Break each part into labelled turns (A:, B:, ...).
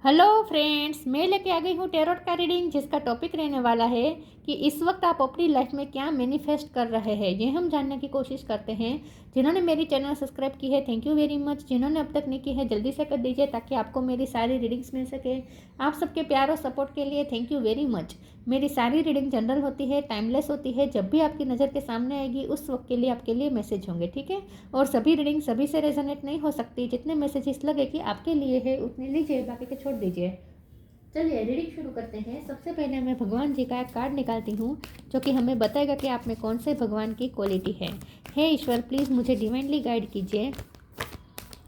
A: Hello friends, मैं लेके आ गई हूँ टैरोट का रीडिंग, जिसका टॉपिक रहने वाला है कि इस वक्त आप अपनी लाइफ में क्या मैनिफेस्ट कर रहे हैं। ये हम जानने की कोशिश करते हैं। जिन्होंने मेरी चैनल सब्सक्राइब की है, थैंक यू वेरी मच। जिन्होंने अब तक नहीं की है, जल्दी से कर दीजिए ताकि आपको मेरी सारी रीडिंग्स मिल सके। आप सबके प्यार और सपोर्ट के लिए थैंक यू वेरी मच। मेरी सारी रीडिंग जनरल होती है, टाइमलेस होती है। जब भी आपकी नज़र के सामने आएगी उस वक्त के लिए आपके लिए मैसेज होंगे, ठीक है। और सभी रीडिंग सभी से रेजोनेट नहीं हो सकती। जितने मैसेजेस लगे कि आपके लिए है उतने लीजिए, बाकी के छोड़ दीजिए। चलिए रीडिंग शुरू करते हैं। सबसे पहले मैं भगवान जी का एक कार्ड निकालती हूँ जो कि हमें बताएगा कि आप में कौन से भगवान की क्वालिटी है। हे ईश्वर, प्लीज़ मुझे डिवाइनली गाइड कीजिए।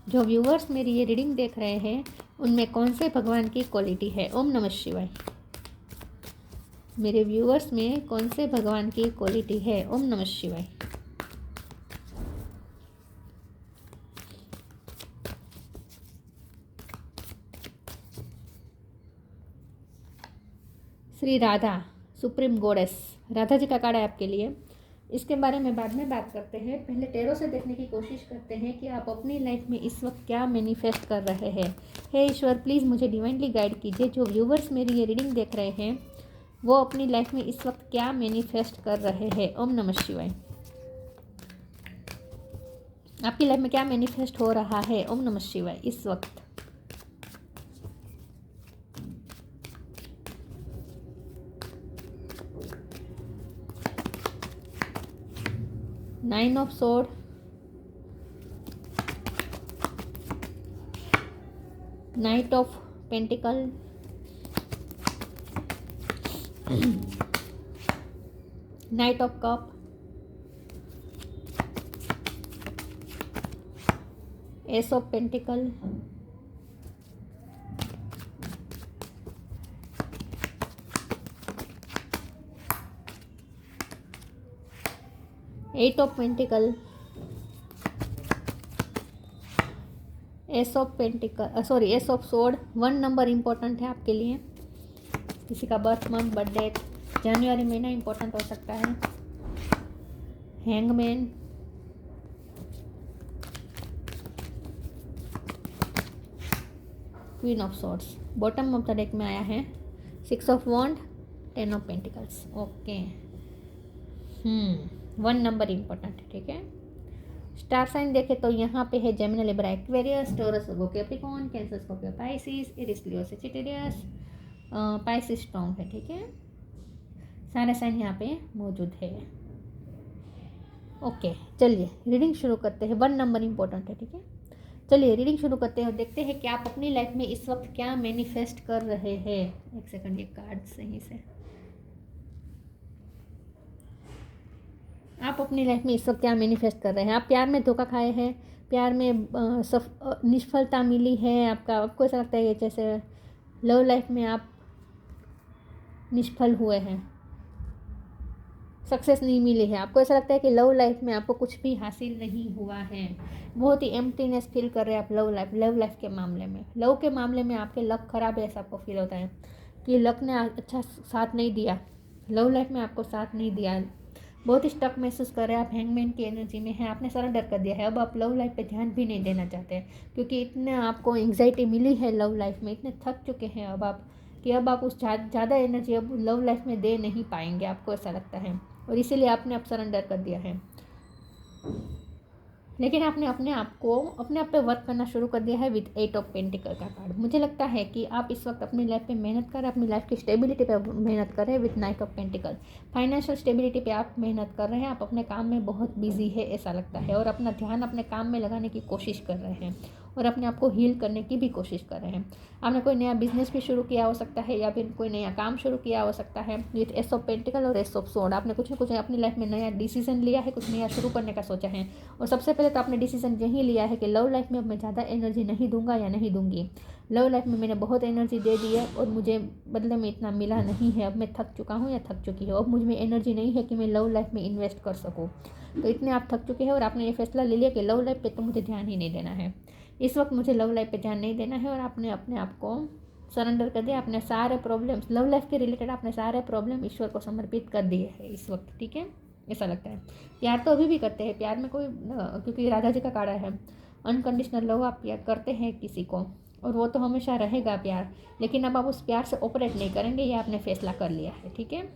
A: जो व्यूअर्स मेरी ये रीडिंग देख रहे हैं उनमें कौन से भगवान की क्वालिटी है। ओम नमः शिवाय। मेरे व्यूअर्स में कौन से भगवान की क्वालिटी है। ओम नमः शिवाय। श्री राधा, सुप्रीम गॉडेस, राधा जी का कार्ड है आपके लिए। इसके बारे में बाद में बात करते हैं। पहले टैरो से देखने की कोशिश करते हैं कि आप अपनी लाइफ में इस वक्त क्या मैनिफेस्ट कर रहे हैं। हे ईश्वर, प्लीज़ मुझे डिवाइनली गाइड कीजिए। जो व्यूवर्स मेरी ये रीडिंग देख रहे हैं वो अपनी लाइफ में इस वक्त क्या मैनिफेस्ट कर रहे हैं। ओम नमः शिवाय। आपकी लाइफ में क्या मैनिफेस्ट हो रहा है। ओम नमः शिवाय। इस वक्त 9 of sword, knight of pentacle, knight of cup, ace of pentacle, eight of pentacle, ace of pentacle ace of sword. 1 number important है आपके लिए। किसी का बर्थ मंथ, बर्थ डेट, जनवरी महीना इम्पोर्टेंट हो सकता है। Hangman, queen of swords. Bottom of the deck में आया है 6 of wand, 10 of pentacles. Okay, 1 number important है, ठीक है। स्टार साइन देखे तो यहाँ पे है Gemini, Libra, Aquarius, Taurus, Virgo, Capricorn, Cancer, Scorpio, Pisces, Aries, Leo, Sagittarius, Pisces strong है, ठीक है। सारे साइन यहाँ पे मौजूद है। ओके, चलिए रीडिंग शुरू करते हैं। 1 नंबर इम्पोर्टेंट है, ठीक है। चलिए रीडिंग शुरू करते हैं और देखते हैं कि आप अपनी लाइफ में इस वक्त क्या मैनिफेस्ट कर रहे हैं। एक सेकंड, ये कार्ड सही से। आप अपनी लाइफ में इस वक्त क्या मैनिफेस्ट कर रहे हैं। आप प्यार में धोखा खाए हैं, प्यार में निष्फलता मिली है आपको ऐसा लगता है कि जैसे लव लाइफ में आप निष्फल हुए हैं, सक्सेस नहीं मिली है। आपको ऐसा लगता है कि लव लाइफ में आपको कुछ भी हासिल नहीं हुआ है। बहुत ही एम्प्टीनेस फील कर रहे हैं आप लव लाइफ के मामले में। लव के मामले में आपके लक खराब है, ऐसा आपको फील होता है कि लक ने अच्छा साथ नहीं दिया, लव लाइफ में आपको साथ नहीं दिया। बहुत ही स्टक महसूस कर रहे हैं आप, हैंगमैन की एनर्जी में है। आपने सरेंडर कर दिया है, अब आप लव लाइफ पे ध्यान भी नहीं देना चाहते क्योंकि इतने आपको एंग्जाइटी मिली है लव लाइफ में, इतने थक चुके हैं अब आप कि अब आप उस ज़्यादा एनर्जी अब लव लाइफ में दे नहीं पाएंगे, आपको ऐसा लगता है। और इसीलिए आपने अब सरेंडर कर दिया है। लेकिन आपने अपने आप पे वर्क करना शुरू कर दिया है विद 8 ऑफ पेंटिकल का कार्ड। मुझे लगता है कि आप इस वक्त अपनी लाइफ पे मेहनत कर रहे हैं, अपनी लाइफ की स्टेबिलिटी पे मेहनत कर रहे हैं with night of pentacle. Financial stability पे आप मेहनत कर रहे हैं। आप अपने काम में बहुत बिजी है ऐसा लगता है और अपना ध्यान अपने काम में लगाने की कोशिश कर रहे हैं और अपने आप को हील करने की भी कोशिश कर रहे हैं। आपने कोई नया बिजनेस भी शुरू किया हो सकता है या फिर कोई नया काम शुरू किया हो सकता है विथ एस ऑफ पेंटिकल और एस ऑफ सोर्ड। आपने कुछ ना कुछ अपनी लाइफ में नया डिसीजन लिया है, कुछ नया शुरू करने का सोचा है। और सबसे पहले तो आपने डिसीजन यही लिया है कि लव लाइफ में अब मैं ज़्यादा एनर्जी नहीं दूंगा या नहीं दूंगी। लव लाइफ में मैंने बहुत एनर्जी दे दी है और मुझे बदले में इतना मिला नहीं है। अब मैं थक चुका हूँ या थक चुकी हूँ, अब मुझ में एनर्जी नहीं है कि मैं लव लाइफ में इन्वेस्ट कर सकूँ। तो इतने आप थक चुके हैं और आपने ये फैसला ले लिया कि लव लाइफ पे तो मुझे ध्यान ही नहीं देना है। इस वक्त मुझे लव लाइफ पे ध्यान नहीं देना है और आपने अपने आप को सरेंडर कर दिया। आपने सारे प्रॉब्लम्स लव लाइफ के रिलेटेड आपने सारे प्रॉब्लम ईश्वर को समर्पित कर दिए हैं इस वक्त, ठीक है। ऐसा लगता है प्यार तो अभी भी करते हैं, प्यार में कोई क्योंकि राधा जी का कार्ड है अनकंडीशनल लव, आप प्यार करते हैं किसी को, और वो तो हमेशा रहेगा प्यार, लेकिन अब आप उस प्यार से ऑपरेट नहीं करेंगे, ये आपने फैसला कर लिया है। ठीक है,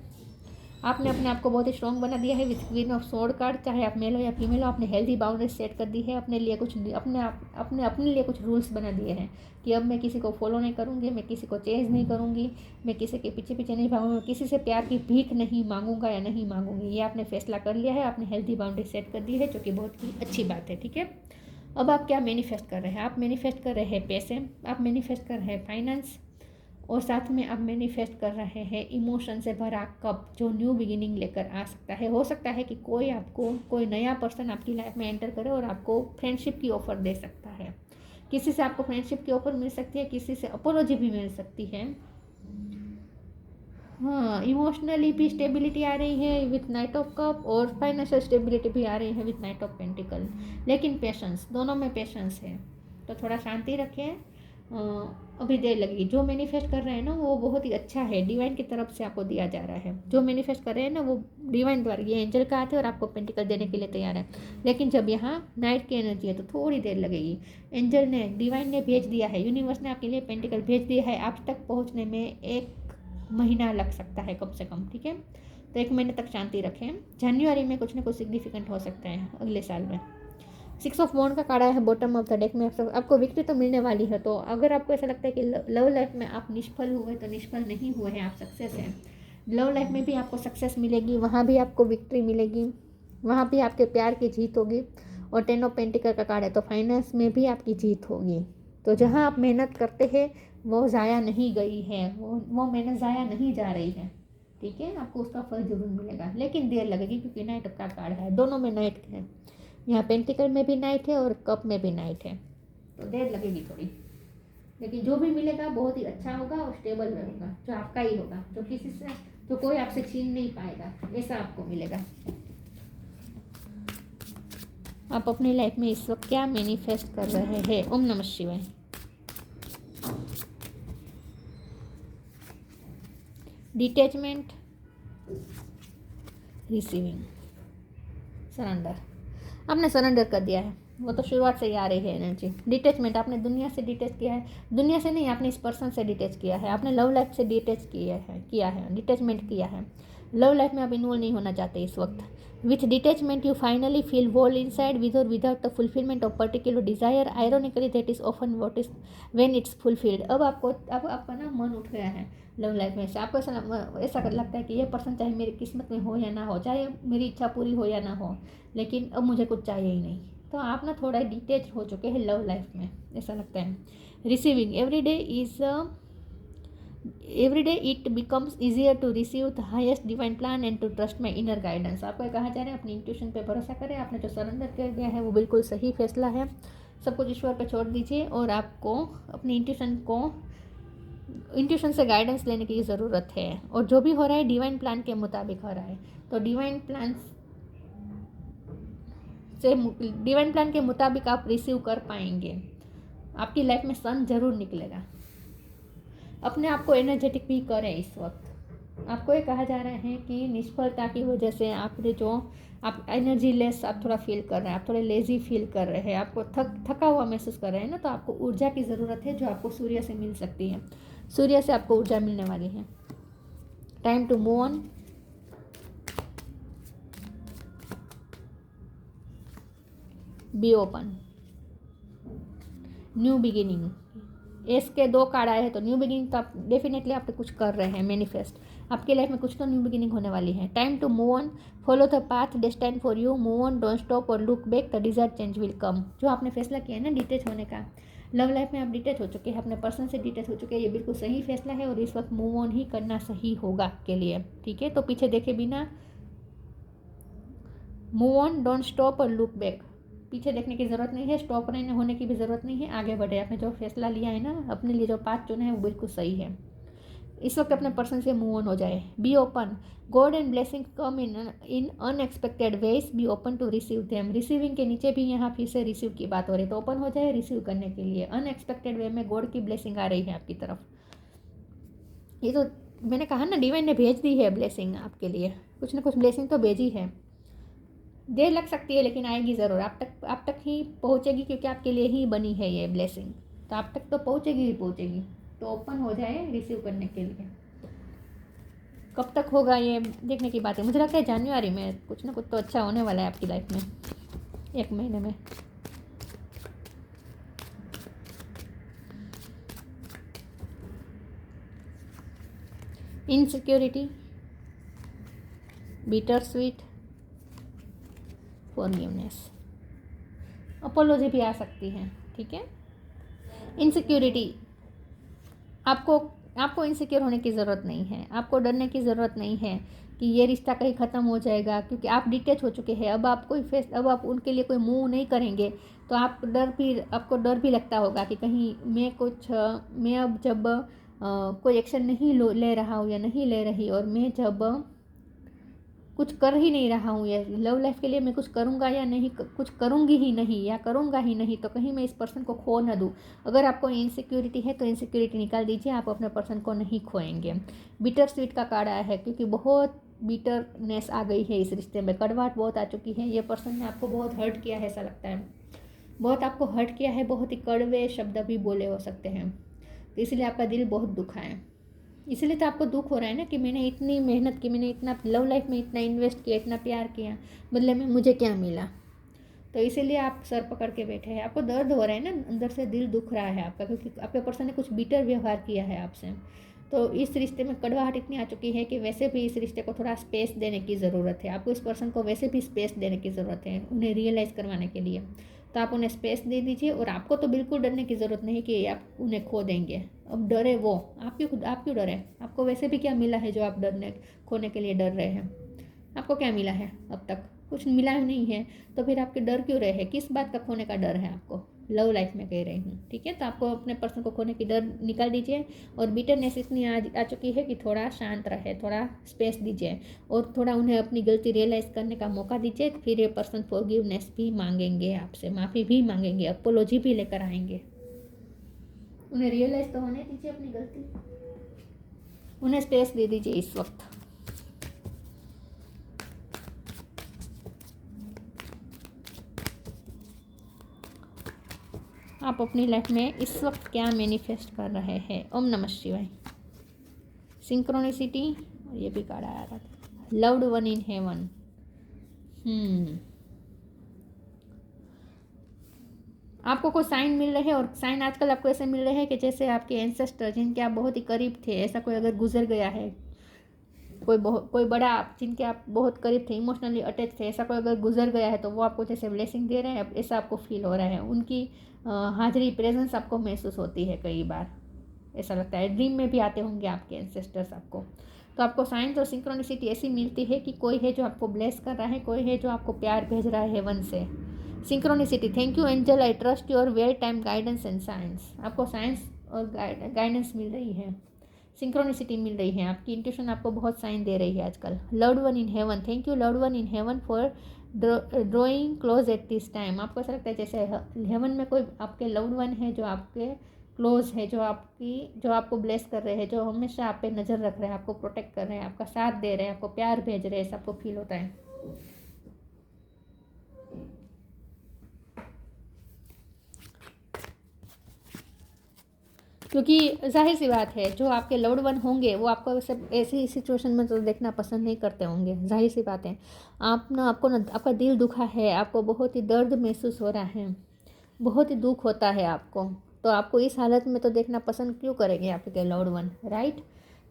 A: आपने अपने आप को बहुत ही स्ट्रॉन्ग बना दिया है with queen of sword card. चाहे आप मेल हो या फीमेल हो, आपने हेल्दी बाउंड्रीज सेट कर दी है अपने लिए, कुछ अपने लिए कुछ रूल्स बना दिए हैं कि अब मैं किसी को फॉलो नहीं करूँगी, मैं किसी को चेंज नहीं करूँगी, मैं किसी के पीछे पीछे नहीं भागूंगी, किसी से प्यार की भीख नहीं मांगूंगा या नहीं मांगूंगी। ये आपने फैसला कर लिया है, आपने हेल्दी बाउंड्रीज सेट कर दी है, जो कि बहुत ही अच्छी बात है। ठीक है, अब आप क्या मैनिफेस्ट कर रहे हैं? आप मैनिफेस्ट कर रहे हैं पैसे, आप मैनिफेस्ट कर रहे हैं फाइनेंस, और साथ में आप मैनिफेस्ट कर रहे हैं इमोशन से भरा कप, जो न्यू बिगिनिंग लेकर आ सकता है। हो सकता है कि कोई नया पर्सन आपकी लाइफ में एंटर करे और आपको फ्रेंडशिप की ऑफ़र दे सकता है। किसी से आपको फ्रेंडशिप की ऑफ़र मिल सकती है, किसी से अपोलॉजी भी मिल सकती है। हाँ, इमोशनली भी स्टेबिलिटी आ रही है विथ नाइट ऑफ कप, और फाइनेंशियल स्टेबिलिटी भी आ रही है विथ नाइट ऑफ पेंटिकल। लेकिन पेशेंस, दोनों में पेशेंस है, तो थोड़ा शांति रखें। अभी देर लगेगी। जो मैनिफेस्ट कर रहे हैं ना, वो बहुत ही अच्छा है, डिवाइन की तरफ से आपको दिया जा रहा है। जो मैनिफेस्ट कर रहे हैं ना, वो डिवाइन द्वारा, ये एंजल का हाथ है और आपको पेंटिकल देने के लिए तैयार है। लेकिन जब यहाँ नाइट की एनर्जी है तो थोड़ी देर लगेगी। एंजल ने, डिवाइन ने भेज दिया है, यूनिवर्स ने आपके लिए पेंटिकल भेज दिया है। आप तक पहुँचने में 1 महीना लग सकता है कम से कम। ठीक है, तो 1 महीने तक शांति रखें। जनवरी में कुछ ना कुछ सिग्निफिकेंट हो सकता है अगले साल में। 6 ऑफ वॉन्ड का कार्ड है बॉटम ऑफ द डेक में। आपको विक्ट्री तो मिलने वाली है। तो अगर आपको ऐसा लगता है कि लव लाइफ में आप निष्फल हुए, तो निष्फल नहीं हुए हैं, आप सक्सेस हैं। लव लाइफ में भी आपको सक्सेस मिलेगी, वहाँ भी आपको विक्ट्री मिलेगी, वहाँ भी आपके प्यार की जीत होगी। और 10 ऑफ पेंटिकल का कार्ड है, तो फाइनेंस में भी आपकी जीत होगी। तो जहाँ आप मेहनत करते हैं वो ज़ाया नहीं गई है, वो मेहनत ज़ाया नहीं जा रही है। ठीक है, आपको उसका फल जरूर मिलेगा, लेकिन देर लगेगी, क्योंकि नाइट का कार्ड है, दोनों में नाइट है। यहाँ पेंटिकल में भी नाइट है और कप में भी नाइट है, तो देर लगेगी थोड़ी, लेकिन जो भी मिलेगा बहुत ही अच्छा होगा और स्टेबल रहेगा, जो आपका ही होगा, जो कोई आपसे छीन नहीं पाएगा, ऐसा आपको मिलेगा। आप अपनी लाइफ में इस वक्त क्या मैनिफेस्ट कर रहे हैं? ओम नमः शिवाय। Detachment, receiving, surrender. आपने सरेंडर कर दिया है, वो तो शुरुआत से ही आ रही है एनर्जी। डिटैचमेंट, आपने दुनिया से डिटैच किया है, दुनिया से नहीं, आपने इस पर्सन से डिटैच किया है, आपने लव लाइफ से डिटैच किया है, डिटैचमेंट किया है। लव लाइफ में आप इन्वॉल्व नहीं होना चाहते इस वक्त। With detachment you finally feel whole inside with or without the fulfilment of particular desire. Ironically that is often what is when it's fulfilled. अब आपका ना मन उठ गया है लव लाइफ में से। आपको ऐसा लगता है कि ये पर्सन चाहे मेरी किस्मत में हो या ना हो, चाहे मेरी इच्छा पूरी हो या ना हो, लेकिन अब मुझे कुछ चाहिए ही नहीं। तो आप ना थोड़ा डिटेच हो चुके हैं लव लाइफ में, ऐसा लगता है। Receiving, every day it becomes easier to receive the highest divine plan and to trust my inner guidance। आपको कहा जा रहा है अपनी इंट्यूशन पे भरोसा करें। आपने जो सरेंडर कर दिया है वो बिल्कुल सही फैसला है। सब कुछ ईश्वर पे छोड़ दीजिए और आपको अपनी इंट्यूशन से गाइडेंस लेने की ज़रूरत है। और जो भी हो रहा है डिवाइन प्लान के मुताबिक हो रहा है, तो डिवाइन प्लान के मुताबिक आप रिसीव कर पाएंगे। आपकी लाइफ में सन जरूर निकलेगा। अपने आप को एनर्जेटिक भी करें इस वक्त। आपको ये कहा जा रहा है कि निष्फलता की वजह से आप एनर्जी लेस आप थोड़ा फील कर रहे हैं, आप थोड़े लेजी फील कर रहे हैं, आपको थका हुआ महसूस कर रहे हैं ना, तो आपको ऊर्जा की ज़रूरत है, जो आपको सूर्य से मिल सकती है। सूर्य से आपको ऊर्जा मिलने वाली है। Time to move on. Be open, new beginning. Ace के 2 कार्ड आए हैं, तो न्यू बिगिनिंग तो आप डेफिनेटली आप कुछ कर रहे हैं मैनिफेस्ट। आपकी लाइफ में कुछ तो न्यू बिगिनिंग होने वाली है। Time to move on, follow the path destined for you, move on, don't stop or look back, the desired change will come. जो आपने फैसला किया है ना डिटेच होने का, लव लाइफ में आप डिटेच हो चुके हैं, अपने पर्सन से डिटेच हो चुके हैं, ये बिल्कुल सही फैसला है और इस वक्त मूव ऑन ही करना सही होगा आपके लिए। ठीक है, तो पीछे देखे बिना move on, don't stop or look back. पीछे देखने की ज़रूरत नहीं है, स्टॉप होने की भी ज़रूरत नहीं है, आगे बढ़े। आपने जो फैसला लिया है ना, अपने लिए जो पाथ चुना है वो बिल्कुल सही है। इस वक्त अपने पर्सन से मूव ऑन हो जाए। Be open, god and blessing come in unexpected ways, be open to receive them. Receiving के नीचे भी यहाँ फिर से रिसीव की बात हो रही है, तो ओपन हो जाए रिसीव करने के लिए। अनएक्सपेक्टेड वे में गॉड की ब्लेसिंग आ रही है आपकी तरफ। ये तो मैंने कहा ना, डिवाइन ने भेज दी है ब्लेसिंग आपके लिए, कुछ ना कुछ ब्लेसिंग तो भेजी है। देर लग सकती है लेकिन आएगी ज़रूर, आप तक ही पहुँचेगी, क्योंकि आपके लिए ही बनी है ये ब्लेसिंग। तो आप तक तो पहुँचेगी ही पहुँचेगी। तो ओपन हो जाए रिसीव करने के लिए। कब तक होगा ये देखने की बात है। मुझे लगता है जनवरी में कुछ ना कुछ तो अच्छा होने वाला है आपकी लाइफ में, 1 महीने में। Insecurity, bitter sweet, forgiveness, apology भी आ सकती है। ठीक है। इनसिक्योरिटी, आपको इनसिक्योर होने की ज़रूरत नहीं है, आपको डरने की ज़रूरत नहीं है कि ये रिश्ता कहीं ख़त्म हो जाएगा, क्योंकि आप डिटैच हो चुके हैं। अब आप उनके लिए कोई मूव नहीं करेंगे तो आपको डर भी लगता होगा कि कहीं मैं अब जब कोई एक्शन नहीं ले रहा हूँ या नहीं ले रही, और मैं जब कुछ कर ही नहीं रहा हूँ या लव लाइफ के लिए मैं कुछ करूँगा या नहीं, कुछ करूँगी ही नहीं या करूँगा ही नहीं, तो कहीं मैं इस पर्सन को खो ना दूँ। अगर आपको इनसिक्योरिटी है तो इनसिक्योरिटी निकाल दीजिए, आप अपने पर्सन को नहीं खोएंगे। बिटर स्वीट का कार्ड आया है क्योंकि बहुत बिटरनेस आ गई है इस रिश्ते में, कड़वाहट बहुत आ चुकी है। ये पर्सन ने आपको बहुत हर्ट किया है, ऐसा लगता है बहुत आपको हर्ट किया है, बहुत ही कड़वे शब्द भी बोले हो सकते हैं, तो इसलिए आपका दिल बहुत दुखा है। इसलिए तो आपको दुख हो रहा है ना कि मैंने इतनी मेहनत की, मैंने इतना लव लाइफ में इतना इन्वेस्ट किया, इतना प्यार किया, बदले में मुझे क्या मिला। तो इसीलिए आप सर पकड़ के बैठे हैं, आपको दर्द हो रहा है ना, अंदर से दिल दुख रहा है आपका, क्योंकि आपके पर्सन ने कुछ बिटर व्यवहार किया है आपसे। तो इस रिश्ते में कड़वाहट इतनी आ चुकी है कि वैसे भी इस रिश्ते को थोड़ा स्पेस देने की ज़रूरत है। आपको इस पर्सन को वैसे भी स्पेस देने की ज़रूरत है उन्हें रियलाइज़ करवाने के लिए। तो आप उन्हें स्पेस दे दीजिए, और आपको तो बिल्कुल डरने की ज़रूरत नहीं कि आप उन्हें खो देंगे। अब डरे वो, आप क्यों डरे? आपको वैसे भी क्या मिला है जो आप खोने के लिए डर रहे हैं? आपको क्या मिला है? अब तक कुछ मिला ही नहीं है, तो फिर आपके डर क्यों रहे हैं? किस बात का खोने का डर है आपको? लव लाइफ में कह रही हूँ, ठीक है। तो आपको अपने पर्सन को खोने की डर निकाल दीजिए, और बिटरनेस इतनी आ चुकी है कि थोड़ा शांत रहे, थोड़ा स्पेस दीजिए, और थोड़ा उन्हें अपनी गलती रियलाइज़ करने का मौका दीजिए। फिर ये पर्सन फॉरगिवनेस भी मांगेंगे आपसे, माफ़ी भी मांगेंगे, अपोलॉजी भी लेकर आएंगे। उन्हें रियलाइज़ तो होने दीजिए अपनी गलती, उन्हें स्पेस दे दीजिए इस वक्त। आप अपनी लाइफ में इस वक्त क्या मैनिफेस्ट कर रहे हैं? ओम नमः शिवाय। सिंक्रोनिसिटी, और ये भी कार्ड आया था, लव्ड वन इन हेवन। आपको कोई साइन मिल रहे हैं, और साइन आजकल आपको ऐसे मिल रहे हैं कि जैसे आपके एंसेस्टर जिनके आप बहुत ही करीब थे, ऐसा कोई अगर गुजर गया है, कोई बड़ा जिनके आप बहुत करीब थे, इमोशनली अटैच थे, ऐसा कोई अगर गुजर गया है, तो वो आपको जैसे ब्लेसिंग दे रहे हैं, ऐसा आपको फील हो रहा है। उनकी हाजिरी, प्रेजेंस आपको महसूस होती है। कई बार ऐसा लगता है ड्रीम में भी आते होंगे आपके एंसेस्टर्स आपको। तो आपको साइंस और सिंक्रोनिसिटी ऐसी मिलती है कि कोई है जो आपको ब्लेस कर रहा है, कोई है जो आपको प्यार भेज रहा है हेवन से। Synchronicity, thank you angel, I trust your well time guidance and science. आपको साइंस और गाइडेंस मिल रही है, सिंक्रोनिसिटी मिल रही है, आपकी इंट्यूशन आपको बहुत साइन दे रही है आजकल। Loved one in heaven, thank you loved one in heaven for drawing close at this time. आपको ऐसा लगता है जैसे हेवन में कोई आपके लव्ड वन है जो आपके क्लोज है, जो आपको ब्लेस कर रहे हैं, जो हमेशा आप पे नज़र रख रहे हैं, आपको प्रोटेक्ट कर रहे हैं, आपका साथ दे रहे हैं, आपको प्यार भेज रहे हैं, ऐसा आपको फील होता है। क्योंकि जाहिर सी बात है, जो आपके लव्ड वन होंगे वो आपको सब ऐसी सिचुएशन में तो देखना पसंद नहीं करते होंगे, जाहिर सी बात है। आपका दिल दुखा है, आपको बहुत ही दर्द महसूस हो रहा है, बहुत ही दुख होता है आपको, तो आपको इस हालत में तो देखना पसंद क्यों करेंगे आपके लव्ड वन, राइट।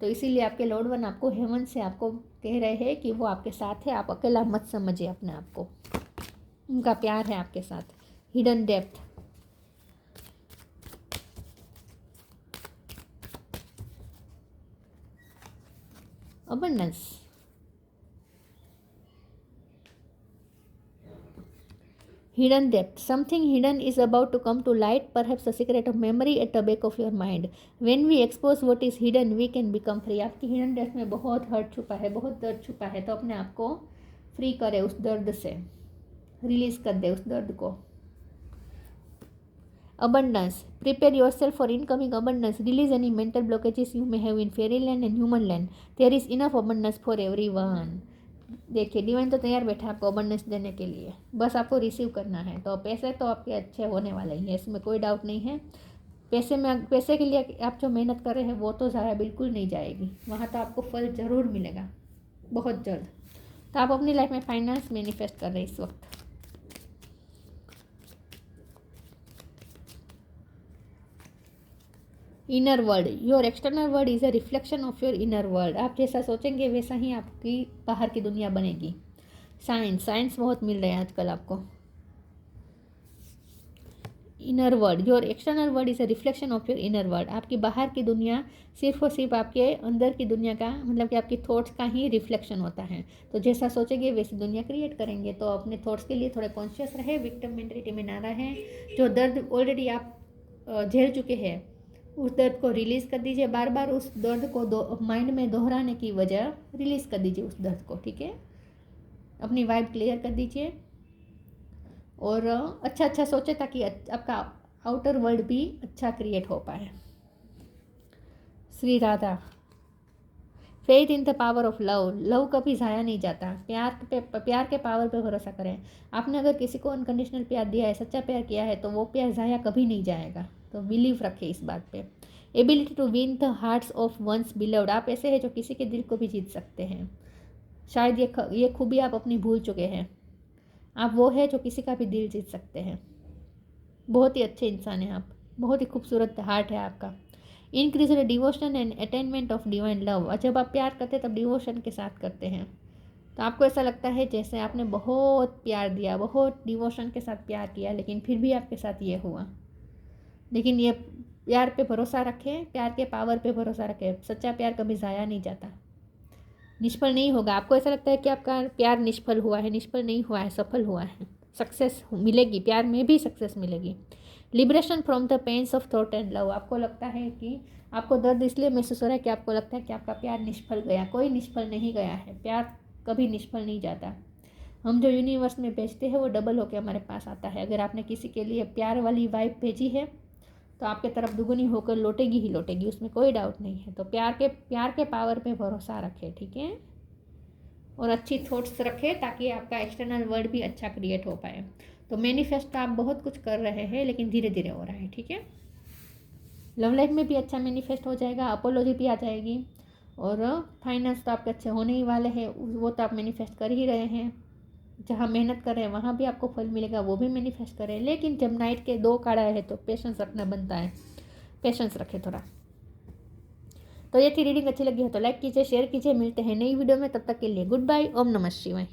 A: तो इसीलिए आपके लव्ड वन आपको हेवन से आपको कह रहे हैं कि वो आपके साथ है, आप अकेला मत समझिए अपने आप को, उनका प्यार है आपके साथ। Hidden depth, abundance, hidden depth, something hidden is about to come to light, perhaps a secret of memory at the back of your mind. When we expose what is hidden we can become free. आपकी hidden depth में बहुत hurt छुपा है, बहुत दर्द छुपा है, तो अपने आप को फ्री करे उस दर्द से, रिलीज कर दे उस दर्द को। Abundance, prepare yourself for incoming abundance, release any mental blockages you may have in fairyland and human land. There is enough abundance for everyone. देखिए डिवाइन तो तैयार बैठा है आपको अबंडेंस देने के लिए, बस आपको रिसीव करना है। तो पैसे तो आपके अच्छे होने वाले ही हैं, इसमें कोई डाउट नहीं है। पैसे के लिए आप जो मेहनत कर रहे हैं वो तो ज़ाया बिल्कुल नहीं जाएगी, वहाँ तो आपको फल ज़रूर मिलेगा बहुत जल्द। तो आप अपनी लाइफ में फाइनेंस मैनिफेस्ट कर रहे हैं इस वक्त। Inner world, your external world is a reflection of your inner world. आप जैसा सोचेंगे वैसा ही आपकी बाहर की दुनिया बनेगी। साइंस बहुत मिल रहे हैं आजकल आपको। Inner world, your external world is a reflection of your inner world. आपकी बाहर की दुनिया सिर्फ और सिर्फ आपके अंदर की दुनिया का, मतलब कि आपकी थॉट्स का ही रिफ्लेक्शन होता है। तो जैसा सोचेंगे वैसी दुनिया क्रिएट करेंगे। तो अपने थॉट्स के लिए थोड़े कॉन्शियस रहे, विक्टिम मेंटालिटी में ना रहे। जो दर्द ऑलरेडी आप झेल चुके हैं उस दर्द को रिलीज़ कर दीजिए। बार बार उस दर्द को माइंड में दोहराने की वजह रिलीज़ कर दीजिए उस दर्द को, ठीक है। अपनी वाइब क्लियर कर दीजिए और अच्छा सोचे ताकि आपका आउटर वर्ल्ड भी अच्छा क्रिएट हो पाए। Shri Radha. Faith in the power of love, love कभी ज़ाया नहीं जाता। प्यार के पावर पे भरोसा करें। आपने अगर किसी को अनकंडीशनल प्यार दिया है, सच्चा प्यार किया है, तो वो प्यार ज़ाया कभी नहीं जाएगा। तो बिलीव रखें इस बात पे। Ability to win the hearts of ones beloved, आप ऐसे हैं जो किसी के दिल को भी जीत सकते हैं। शायद ये खूबी आप अपनी भूल चुके हैं। आप वो है जो किसी का भी दिल जीत सकते हैं। बहुत ही अच्छे इंसान हैं आप, बहुत ही खूबसूरत हार्ट है आपका। Increase the devotion and attainment of divine love, जब आप प्यार करते हैं तब डिवोशन के साथ करते हैं। तो आपको ऐसा लगता है जैसे आपने बहुत प्यार दिया, बहुत डिवोशन के साथ प्यार किया, लेकिन फिर भी आपके साथ ये हुआ। लेकिन ये प्यार पे भरोसा रखें, प्यार के पावर पे भरोसा रखें। सच्चा प्यार कभी ज़ाया नहीं जाता, निष्फल नहीं होगा। आपको ऐसा लगता है कि आपका प्यार निष्फल हुआ है, निष्फल नहीं हुआ है, सफल हुआ है। सक्सेस मिलेगी, प्यार में भी सक्सेस मिलेगी। Liberation from the pains of thought and love, आपको लगता है कि आपको दर्द इसलिए महसूस हो रहा है कि आपको लगता है कि आपका प्यार निष्फल गया। कोई निष्फल नहीं गया है, प्यार कभी निष्फल नहीं जाता। हम जो यूनिवर्स में भेजते हैं वो डबल होकर हमारे पास आता है। अगर आपने किसी के लिए प्यार वाली वाइब भेजी है तो आपके तरफ दुगुनी होकर लौटेगी ही लौटेगी, उसमें कोई डाउट नहीं है। तो प्यार के पावर पे भरोसा रखें, ठीक है। और अच्छी थॉट्स रखें ताकि आपका एक्सटर्नल वर्ल्ड भी अच्छा क्रिएट हो पाए। तो मैनिफेस्ट आप बहुत कुछ कर रहे हैं लेकिन धीरे धीरे हो रहा है, ठीक है। लव लाइफ में भी अच्छा मैनिफेस्ट हो जाएगा, अपोलॉजी भी आ जाएगी और फाइनेंस तो आपके अच्छे होने ही वाले हैं। वो तो आप मैनिफेस्ट कर ही रहे हैं। जहाँ मेहनत कर रहे हैं वहाँ भी आपको फल मिलेगा, वो भी मैनिफेस्ट करें। लेकिन जब नाइट के 2 कार्ड आए हैं तो पेशेंस रखना बनता है, पेशेंस रखें थोड़ा। तो ये थी रीडिंग, अच्छी लगी हो तो लाइक कीजिए, शेयर कीजिए। मिलते हैं नई वीडियो में, तब तक के लिए गुड बाय। ओम नमः शिवाय।